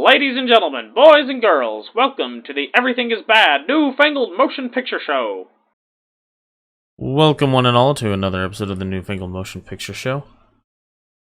Ladies and gentlemen, boys and girls, welcome to the Everything is Bad New Fangled Motion Picture Show. Welcome one and all to another episode of the New Fangled Motion Picture Show.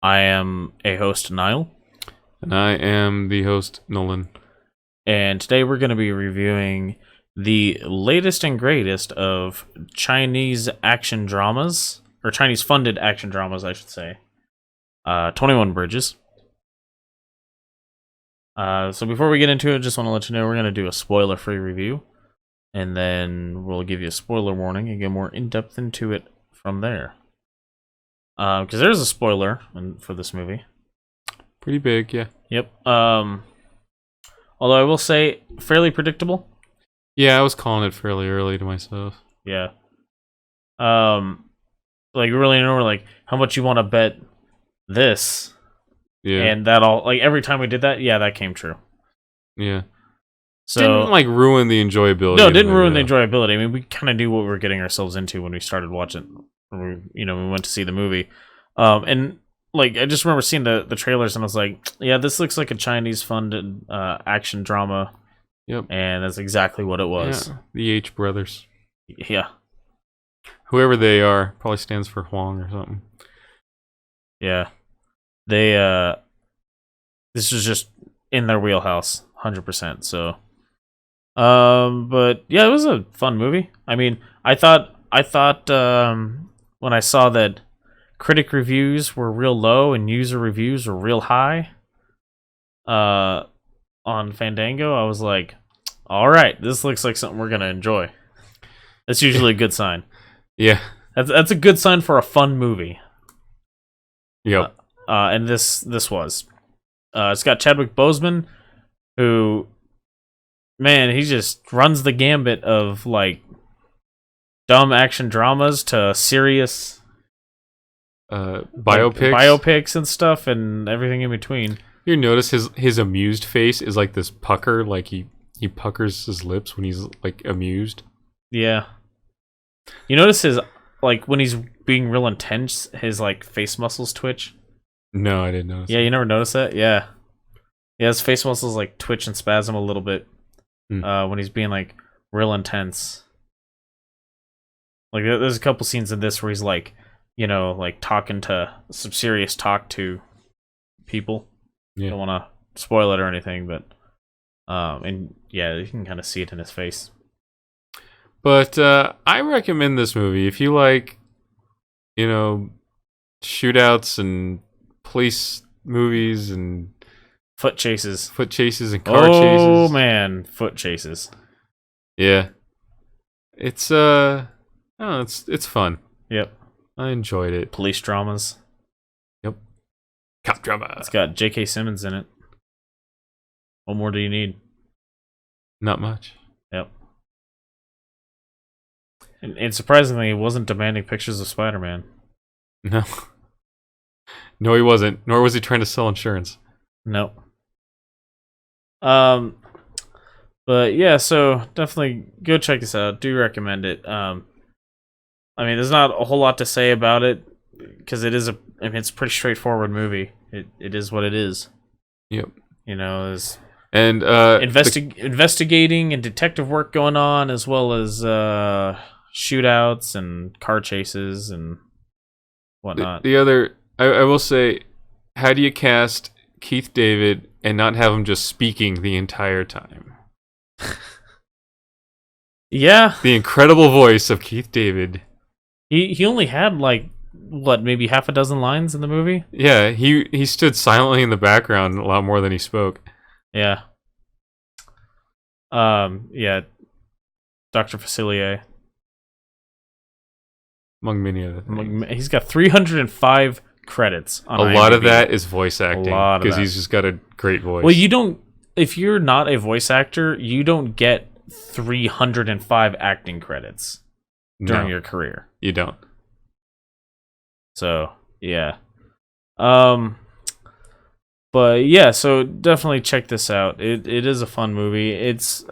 I am a host, Niall. And I am the host, Nolan. And today we're going to be reviewing the latest and greatest of Chinese action dramas, or Chinese funded action dramas, I should say. 21 Bridges. So before we get into it, just want to let you know we're going to do a spoiler-free review. And then we'll give you a spoiler warning and get more in-depth into it from there. Because there's a spoiler for this movie. Pretty big, yeah. Yep. Although I will say, fairly predictable. Yeah, I was calling it fairly early to myself. Yeah. Like, really know, like, how much you want to bet this. Yeah. And that all, like, every time we did that, yeah, that came true. Yeah. So, didn't, like, ruin the enjoyability. No, it didn't ruin the enjoyability. I mean, we kind of knew what we were getting ourselves into when we started watching, when we went to see the movie. And, like, I just remember seeing the trailers and I was like, yeah, this looks like a Chinese-funded action drama. Yep. And that's exactly what it was. Yeah, the H brothers. Yeah. Whoever they are, probably stands for Huang or something. Yeah. They, this was just in their wheelhouse, 100%, so. But, yeah, it was a fun movie. I mean, I thought, when I saw that critic reviews were real low and user reviews were real high, on Fandango, I was like, alright, this looks like something we're gonna enjoy. That's usually a good sign. Yeah. That's a good sign for a fun movie. Yep. And this was. It's got Chadwick Boseman, who, man, he just runs the gambit of, like, dumb action dramas to serious biopics and stuff and everything in between. You notice his amused face is like this pucker, like he puckers his lips when he's, like, amused. Yeah. You notice his, like, when he's being real intense, his, like, face muscles twitch? No, I didn't notice. Yeah, you never noticed that? Yeah. Yeah, his face muscles, like, twitch and spasm a little bit when he's being, like, real intense. Like, there's a couple scenes in this where he's, like, like, talking to some serious talk to people. Yeah. Don't want to spoil it or anything, but and yeah, you can kind of see it in his face. But I recommend this movie if you like, shootouts and police movies and foot chases and car chases. Oh man, foot chases. Yeah, it's it's fun. Yep, I enjoyed it. Police dramas. Yep, cop drama. It's got J.K. Simmons in it. What more do you need? Not much. Yep. And surprisingly, he wasn't demanding pictures of Spider-Man. No. No, he wasn't. Nor was he trying to sell insurance. Nope. But yeah, so definitely go check this out. Do recommend it. I mean, there's not a whole lot to say about it because it's a pretty straightforward movie. It is what it is. Yep. There's and investigating and detective work going on, as well as shootouts and car chases and whatnot. The other, I will say, how do you cast Keith David and not have him just speaking the entire time? Yeah. The incredible voice of Keith David. He only had, like, what, maybe half a dozen lines in the movie? Yeah, he stood silently in the background a lot more than he spoke. Yeah. Yeah. Dr. Facilier. Among many other things. He's got 305 credits on IMDb. A lot of that is voice acting. Because he's just got a great voice. Well, if you're not a voice actor, you don't get 305 acting credits during your career. You don't. So, yeah. But yeah, so definitely check this out. It is a fun movie. It's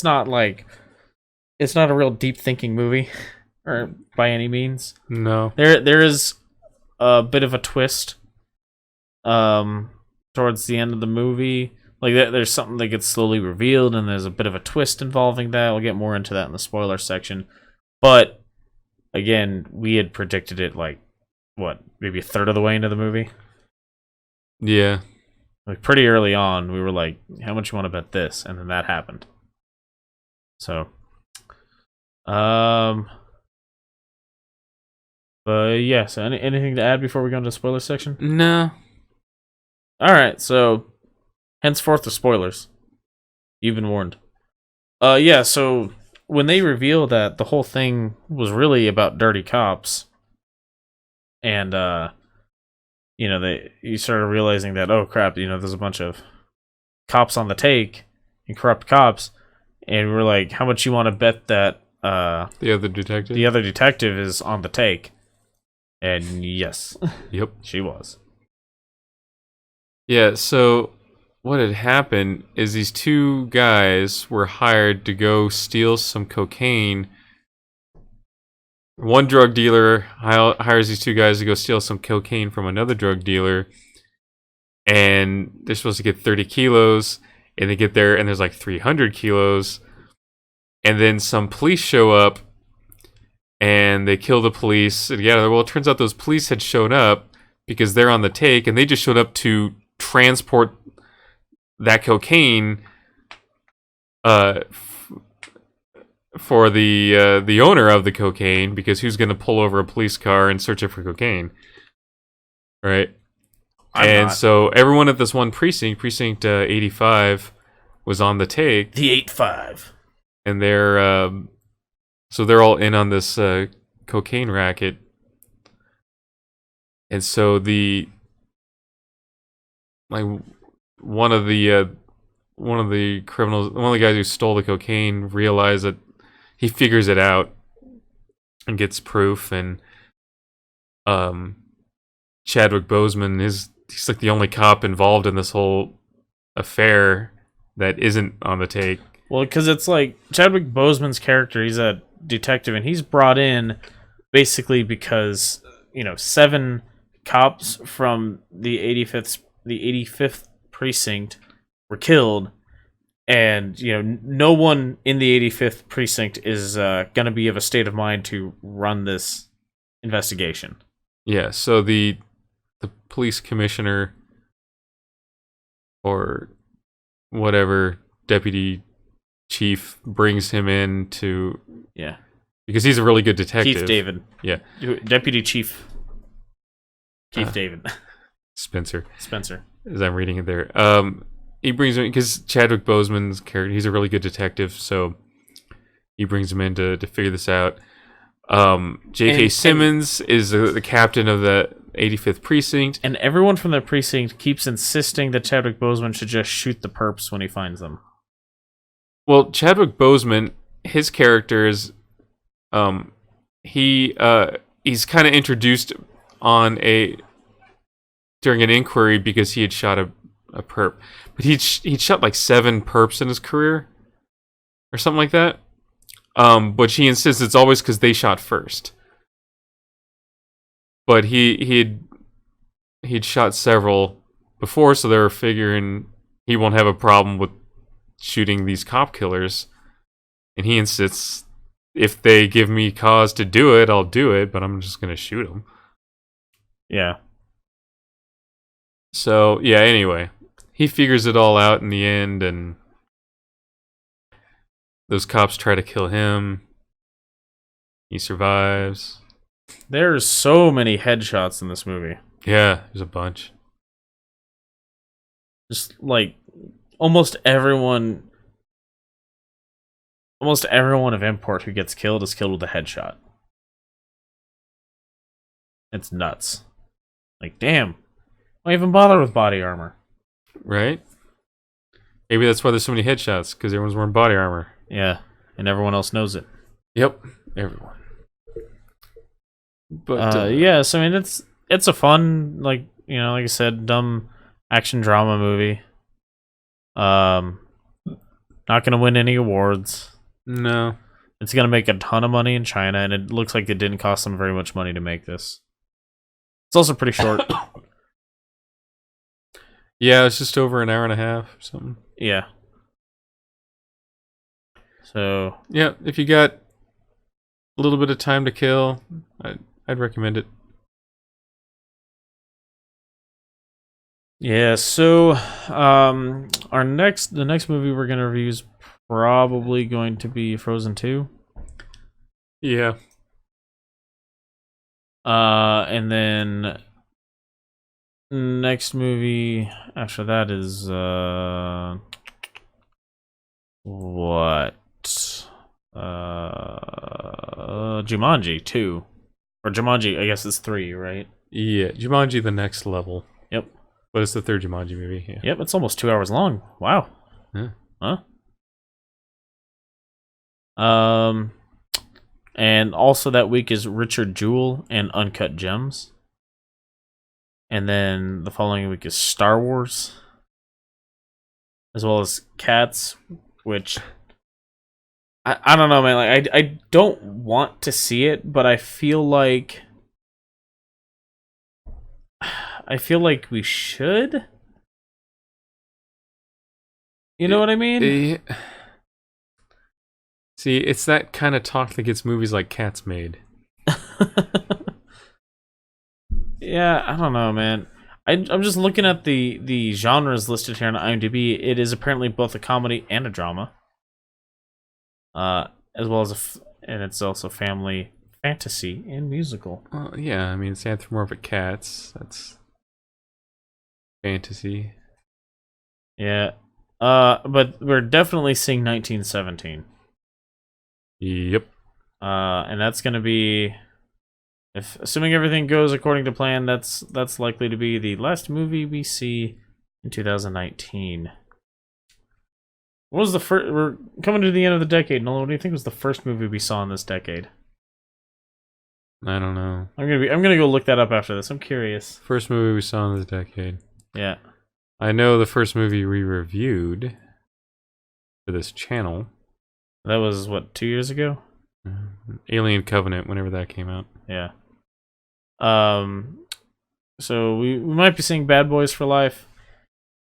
not a real deep thinking movie or by any means. No. There is a bit of a twist towards the end of the movie. Like there's something that gets slowly revealed, and there's a bit of a twist involving that. We'll get more into that in the spoiler section. But again, we had predicted it like maybe a third of the way into the movie. Yeah. Like pretty early on, we were like, "How much you want to bet this?" And then that happened. So, but yeah. So anything to add before we go into the spoiler section? No. All right. So, henceforth, the spoilers. You've been warned. Yeah. So when they reveal that the whole thing was really about dirty cops, and you started realizing that, oh crap, there's a bunch of cops on the take and corrupt cops, and we're like, how much you want to bet that the other detective is on the take? And yes, yep, she was. Yeah. So what had happened is these two guys were hired to go steal some cocaine. One drug dealer hires these two guys to go steal some cocaine from another drug dealer, and they're supposed to get 30 kilos, and they get there, and there's like 300 kilos, and then some police show up, and they kill the police. And yeah, well, it turns out those police had shown up because they're on the take, and they just showed up to transport that cocaine for the owner of the cocaine, because who's going to pull over a police car and search it for cocaine, right? So everyone at this one precinct 85, was on the take. The 85, and they're all in on this cocaine racket, and so one of the criminals, one of the guys who stole the cocaine, realized that he figures it out and gets proof, and Chadwick Boseman he's like the only cop involved in this whole affair that isn't on the take. Well, because it's like Chadwick Boseman's character, he's a detective, and he's brought in basically because 7 cops from the 85th precinct were killed, and no one in the 85th precinct is going to be of a state of mind to run this investigation. Yeah, so the police commissioner or whatever deputy chief brings him in to because he's a really good detective. Keith David. Yeah. Deputy Chief Keith David. Spencer. As I'm reading it there. He brings him because Chadwick Boseman's character, he's a really good detective, so he brings him in to figure this out. J.K. Simmons is the captain of the 85th precinct, and everyone from the precinct keeps insisting that Chadwick Boseman should just shoot the perps when he finds them. Well, Chadwick Boseman, his character is, he's kind of introduced during an inquiry because he had shot a perp, but he'd shot like 7 perps in his career, or something like that. But she insists it's always because they shot first. But he'd shot several before, so they were figuring he won't have a problem with shooting these cop killers. And he insists, if they give me cause to do it, I'll do it, but I'm just going to shoot them. Yeah. So, yeah, anyway. He figures it all out in the end, and those cops try to kill him. He survives. There's so many headshots in this movie. Yeah, there's a bunch. Just like almost everyone of import who gets killed is killed with a headshot. It's nuts. Like, damn. Why even bother with body armor? Right? Maybe that's why there's so many headshots, because everyone's wearing body armor. Yeah, and everyone else knows it. Yep, everyone. But yeah, so I mean, it's a fun, like I said, dumb action drama movie. Not gonna win any awards. No. It's gonna make a ton of money in China, and it looks like it didn't cost them very much money to make this. It's also pretty short. Yeah, it's just over an hour and a half or something. Yeah. So Yeah, if you got a little bit of time to kill, I'd recommend it. yeah, so the next movie we're gonna review is probably going to be Frozen 2. Yeah. And then next movie after that is what? Jumanji 2. Or Jumanji, I guess it's 3, right? Yeah, Jumanji the Next Level. Yep. But it's the third Jumanji movie. Yeah. Yep, it's almost 2 hours long. Wow. Yeah. Huh? And also that week is Richard Jewell and Uncut Gems. And then the following week is Star Wars. As well as Cats, which I don't know, man. Like I don't want to see it, but I feel like we should. You know what I mean? See, it's that kind of talk that gets movies like Cats made. Yeah, I don't know, man. I'm just looking at the genres listed here on IMDb. It is apparently both a comedy and a drama, as well as and it's also family, fantasy, and musical. Yeah, I mean, it's anthropomorphic cats. That's fantasy. Yeah, but we're definitely seeing 1917. Yep. And that's gonna be, if assuming everything goes according to plan, that's likely to be the last movie we see in 2019. What was the first? We're coming to the end of the decade. Nolan, what do you think was the first movie we saw in this decade? I don't know. I'm gonna go look that up after this. I'm curious. First movie we saw in this decade. Yeah. I know the first movie we reviewed for this channel. That was what, 2 years ago? Alien Covenant, whenever that came out. Yeah. So we might be seeing Bad Boys for Life.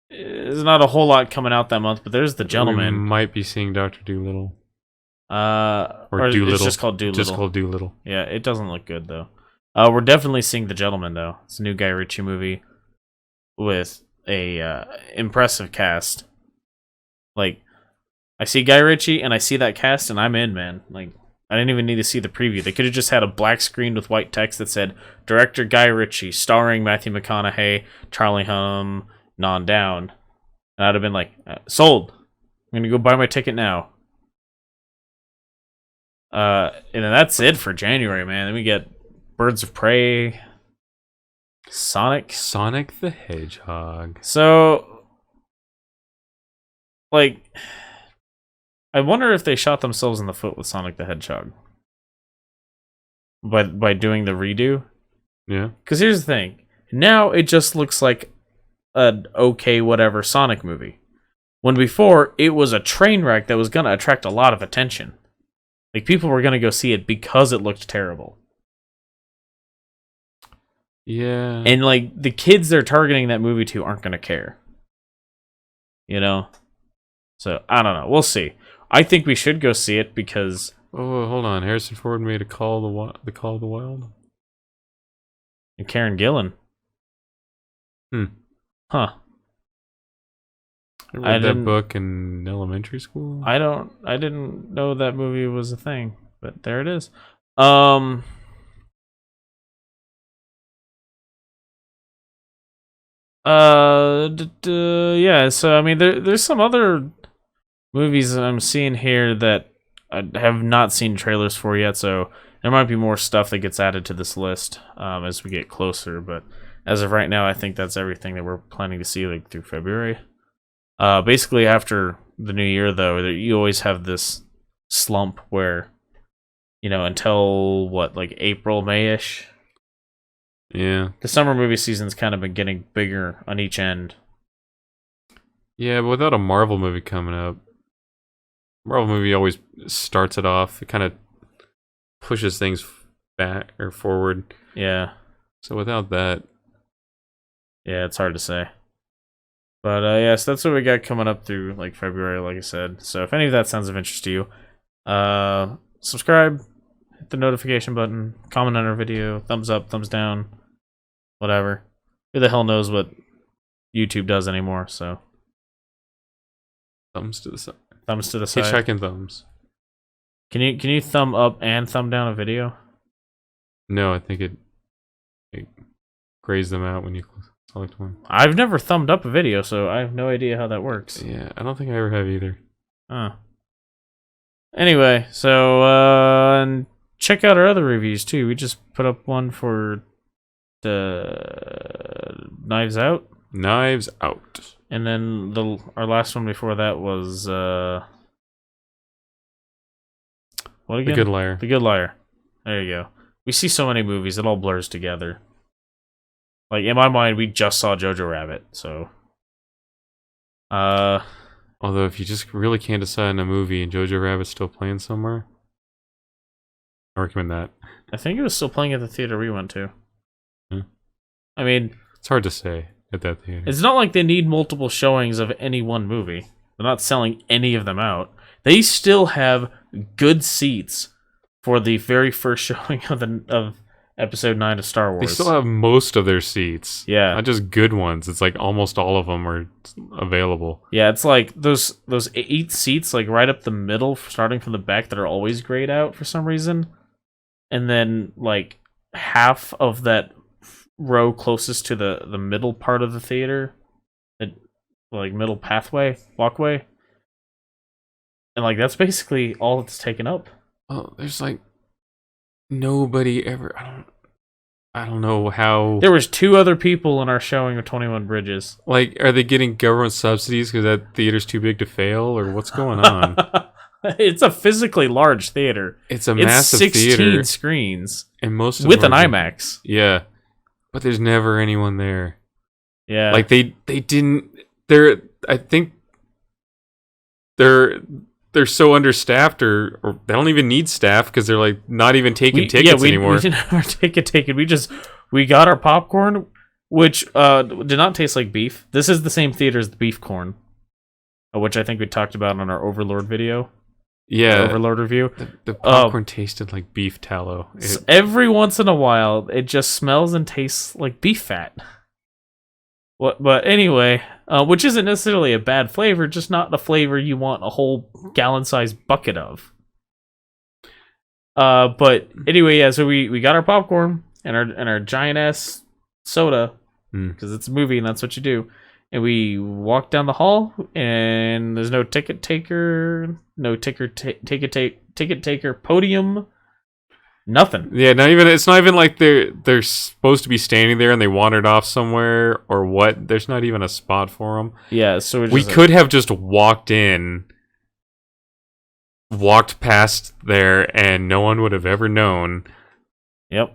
There's not a whole lot coming out that month, but there's The Gentleman. We might be seeing Dr. Dolittle. Or Doolittle. It's just called Doolittle. Just called Doolittle. Yeah, it doesn't look good though. We're definitely seeing The Gentleman though. It's a new Guy Ritchie movie with a impressive cast. Like, I see Guy Ritchie and I see that cast and I'm in, man. Like, I didn't even need to see the preview. They could have just had a black screen with white text that said Director Guy Ritchie, starring Matthew McConaughey, Charlie Hunnam, Non Down. And I'd have been like, sold. I'm gonna go buy my ticket now. And then that's it for January, man. Then we get Birds of Prey, Sonic the Hedgehog. So, like, I wonder if they shot themselves in the foot with Sonic the Hedgehog by doing the redo. Yeah. Because here's the thing. Now it just looks like an okay whatever Sonic movie. When before, it was a train wreck that was going to attract a lot of attention. Like, people were going to go see it because it looked terrible. Yeah. And, like, the kids they're targeting that movie to aren't going to care. You know? So, I don't know. We'll see. I think we should go see it because... Oh, hold on. Harrison Ford made the Call of the Wild? And Karen Gillan. Huh. I read that book in elementary school. I didn't know that movie was a thing, but there it is. Yeah, so I mean there's some other movies that I'm seeing here that I have not seen trailers for yet, so there might be more stuff that gets added to this list as we get closer, but as of right now, I think that's everything that we're planning to see like through February. Basically, after the new year, though, you always have this slump where, you know, until what, like April, May-ish? Yeah. The summer movie season's kind of been getting bigger on each end. Yeah, but without a Marvel movie coming up, Marvel movie always starts it off. It kind of pushes things back or forward. Yeah. So without that, yeah, it's hard to say. But yes, that's what we got coming up through like February, like I said. So if any of that sounds of interest to you, subscribe, hit the notification button, comment on our video, thumbs up, thumbs down, whatever. Who the hell knows what YouTube does anymore? So Thumbs to the side. thumbs to the side. Hitchhiking thumbs. Can you thumb up and thumb down a video? No, I think it grays them out when you select one. I've never thumbed up a video, so I have no idea how that works. Yeah, I don't think I ever have either. Huh. Anyway, so and check out our other reviews too. We just put up one for the Knives Out. Knives Out. And then our last one before that was what again? The Good Liar. The Good Liar. There you go. We see so many movies, it all blurs together. Like in my mind, we just saw Jojo Rabbit, so Although if you just really can't decide on a movie and Jojo Rabbit's still playing somewhere, I recommend that. I think it was still playing at the theater we went to. Hmm. I mean, It's hard to say at that theater. it's not like they need multiple showings of any one movie. They're not selling any of them out. They still have good seats for the very first showing of Episode 9 of Star Wars. They still have most of their seats. Yeah. Not just good ones. It's like almost all of them are available. Yeah, it's like those 8 seats like right up the middle, starting from the back, that are always grayed out for some reason. And then like half of that row closest to the middle part of the theater, like middle walkway. And like that's basically all that's taken up. Oh, there's like nobody ever. I don't know how. There was 2 other people in our showing of 21 Bridges. Like, are they getting government subsidies because that theater's too big to fail, or what's going on? It's a physically large theater. It's a massive 16 theater, screens and most of with an them are- IMAX. Yeah, but there's never anyone there. Yeah, Like they didn't. I think they're so understaffed, or they don't even need staff because they're like not even taking tickets anymore. We didn't have our ticket taken. We got our popcorn, which did not taste like beef. This is the same theater as the beef corn, which I think we talked about on our Overlord video. Yeah, Overlord review. the popcorn tasted like beef tallow. Every once in a while, it just smells and tastes like beef fat. But anyway, which isn't necessarily a bad flavor, just not the flavor you want a whole gallon-sized bucket of. But anyway, yeah. So we got our popcorn and our giant ass soda because it's a movie and that's what you do. And we walked down the hall and there's no ticket taker, ticket taker podium. Nothing. Yeah, it's not even like they're supposed to be standing there and they wandered off somewhere or what. There's not even a spot for them. Yeah, so we could have just walked past there, and no one would have ever known. Yep.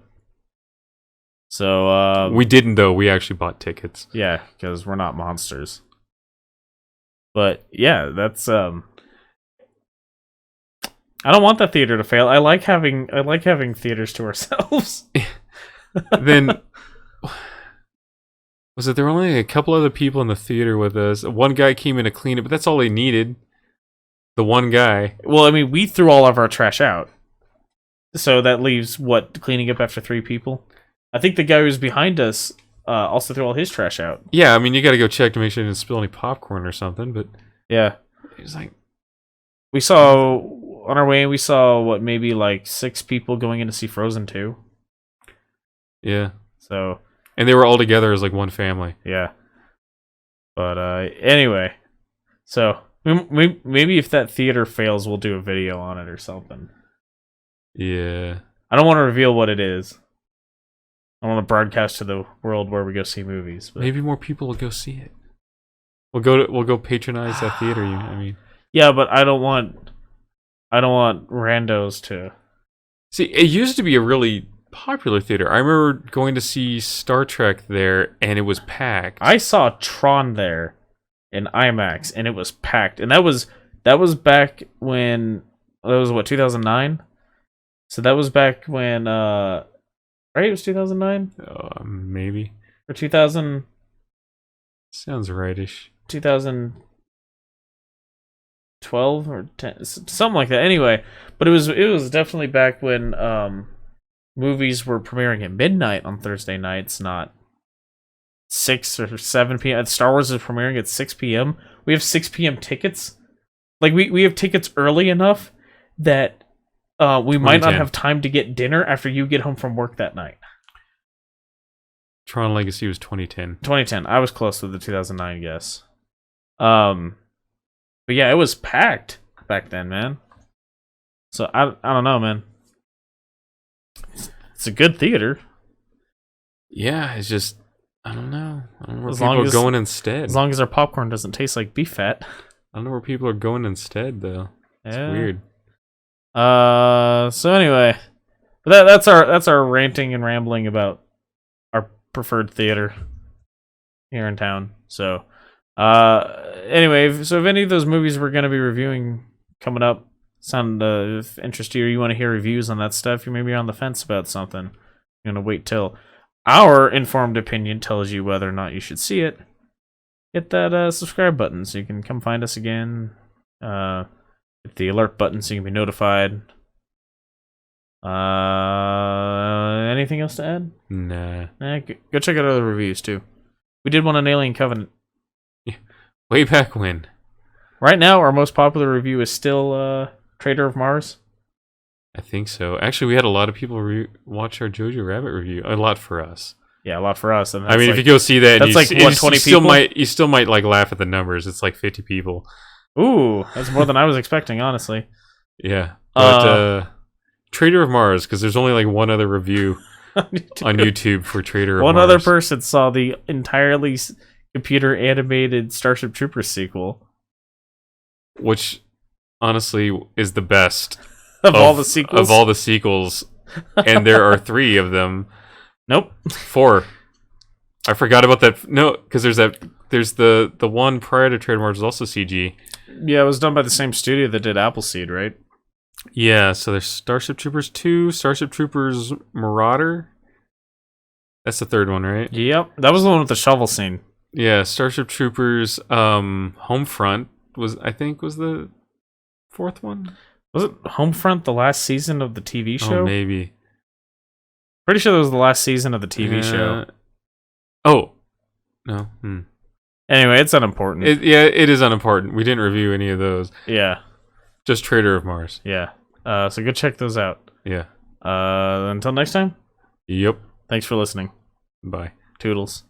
So we didn't though. We actually bought tickets. Yeah, because we're not monsters. But yeah, that's I don't want that theater to fail. I like having theaters to ourselves. Then was it there were only a couple other people in the theater with us? One guy came in to clean it, but that's all they needed. The one guy. Well, I mean, we threw all of our trash out. So that leaves what, cleaning up after 3 people? I think the guy who was behind us also threw all his trash out. Yeah, I mean, you got to go check to make sure he didn't spill any popcorn or something, but yeah. It was like we saw on our way, we saw what, maybe like 6 people going in to see Frozen 2. Yeah. So, and they were all together as like one family. Yeah. But anyway, so maybe if that theater fails, we'll do a video on it or something. Yeah. I don't want to reveal what it is. I want to broadcast to the world where we go see movies. But maybe more people will go see it. We'll go patronize that theater. I mean, yeah, but I don't want randos to see. It used to be a really popular theater. I remember going to see Star Trek there, and it was packed. I saw Tron there in IMAX, and it was packed. And that was back when that was what, 2009. So that was back when right, it was 2009. Maybe Or 2000. sounds rightish. 2012 or 10, something like that. Anyway, but it was definitely back when movies were premiering at midnight on Thursday nights, not 6 or 7 p.m. Star Wars is premiering at 6 p.m. We have 6 p.m. tickets. Like we have tickets early enough that we might not have time to get dinner after you get home from work that night. Tron Legacy was 2010. 2010. I was close with the 2009 guess. But yeah, it was packed back then, man. So I don't know, man. It's a good theater. Yeah, it's just I don't know. I don't know where As people long are as- going instead. As long as our popcorn doesn't taste like beef fat. I don't know where people are going instead though. It's Yeah. weird. So anyway, but that's our ranting and rambling about our preferred theater here in town. So anyway, so if any of those movies we're going to be reviewing coming up sound of interest to you, or you want to hear reviews on that stuff, you may be on the fence about something, you're going to wait till our informed opinion tells you whether or not you should see it, hit that subscribe button so you can come find us again. Hit the alert button so you can be notified. Anything else to add? Nah. Go check out other reviews too. We did one on Alien Covenant. Way back when. Right now, our most popular review is still Trader of Mars. I think so. Actually, we had a lot of people watch our Jojo Rabbit review. A lot for us. Yeah, a lot for us. And I mean, if you go see that, that's like 120 people. You still might like laugh at the numbers. It's like 50 people. Ooh, that's more than I was expecting, honestly. Yeah, but Trader of Mars, because there's only like one other review on YouTube for Trader of Mars. One other person saw the entirely computer animated Starship Troopers sequel, which honestly is the best of all the sequels. Of all the sequels, and there are 3 of them. Nope, 4. I forgot about that. No, because there's the one prior to Trader of Mars was also CG. Yeah, it was done by the same studio that did Appleseed, right? Yeah, so there's Starship Troopers 2, Starship Troopers Marauder. That's the 3rd one, right? Yep, that was the one with the shovel scene. Yeah, Starship Troopers Homefront was the 4th one. Was it Homefront, the last season of the TV show? Oh, maybe. Pretty sure that was the last season of the TV show. Oh, no. Anyway, it's unimportant. It is unimportant. We didn't review any of those. Yeah. Just Trader of Mars. Yeah. So go check those out. Yeah. Until next time. Yep. Thanks for listening. Bye. Toodles.